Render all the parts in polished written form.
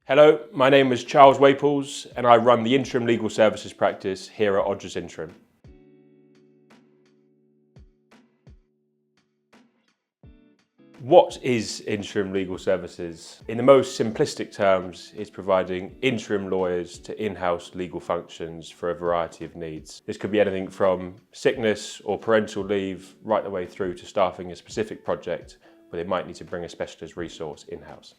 Hello, my name is Charles Waples and I run the Interim Legal Services practice here at Odgers Interim. What is interim legal services? In the most simplistic terms, it's providing interim lawyers to in-house legal functions for a variety of needs. This could be anything from sickness or parental leave right the way through to staffing a specific project where they might need to bring a specialist resource in-house.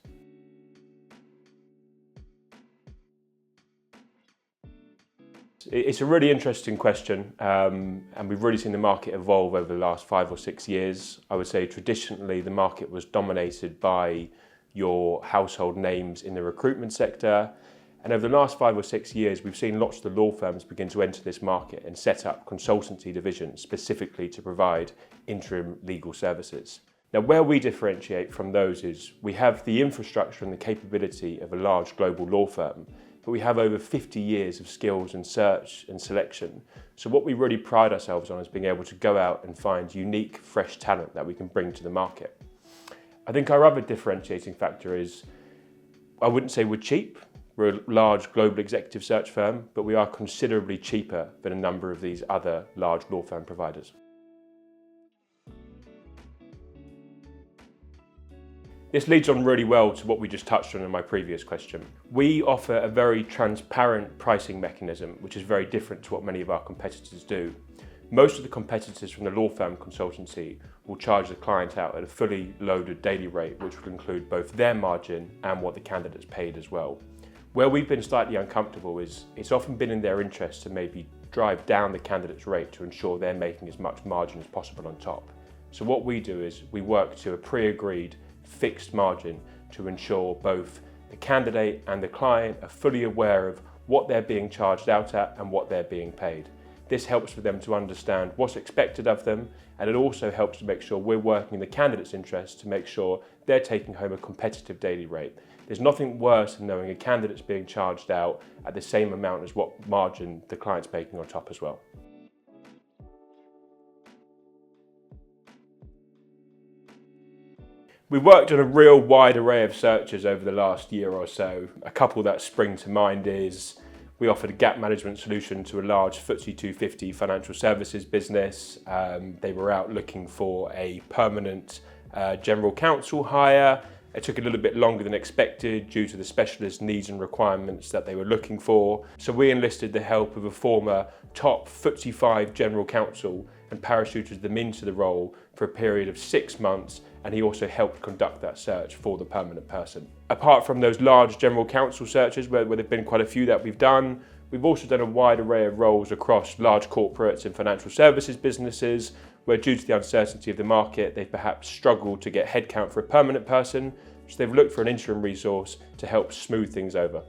It's a really interesting question, and we've really seen the market evolve over the last 5 or 6 years. I would say traditionally the market was dominated by your household names in the recruitment sector, and over the last 5 or 6 years we've seen lots of the law firms begin to enter this market and set up consultancy divisions specifically to provide interim legal services. Now, where we differentiate from those is we have the infrastructure and the capability of a large global law firm, but we have over 50 years of skills in search and selection. So what we really pride ourselves on is being able to go out and find unique, fresh talent that we can bring to the market. I think our other differentiating factor is, I wouldn't say we're cheap. We're a large global executive search firm, but we are considerably cheaper than a number of these other large law firm providers. This leads on really well to what we just touched on in my previous question. We offer a very transparent pricing mechanism, which is very different to what many of our competitors do. Most of the competitors from the law firm consultancy will charge the client out at a fully loaded daily rate, which will include both their margin and what the candidate's paid as well. Where we've been slightly uncomfortable is it's often been in their interest to maybe drive down the candidate's rate to ensure they're making as much margin as possible on top. So what we do is we work to a pre-agreed fixed margin to ensure both the candidate and the client are fully aware of what they're being charged out at and what they're being paid. This helps for them to understand what's expected of them, and it also helps to make sure we're working in the candidate's interest to make sure they're taking home a competitive daily rate. There's nothing worse than knowing a candidate's being charged out at the same amount as what margin the client's making on top as well. We've worked on a real wide array of searches over the last year or so. A couple that spring to mind is we offered a gap management solution to a large FTSE 250 financial services business. They were out looking for a permanent general counsel hire. It took a little bit longer than expected due to the specialist needs and requirements that they were looking for. So we enlisted the help of a former top FTSE 5 general counsel and parachuted them into the role for a period of 6 months, and he also helped conduct that search for the permanent person. Apart from those large general counsel searches where there have been quite a few that we've done, we've also done a wide array of roles across large corporates and financial services businesses where, due to the uncertainty of the market, they've perhaps struggled to get headcount for a permanent person, so they've looked for an interim resource to help smooth things over.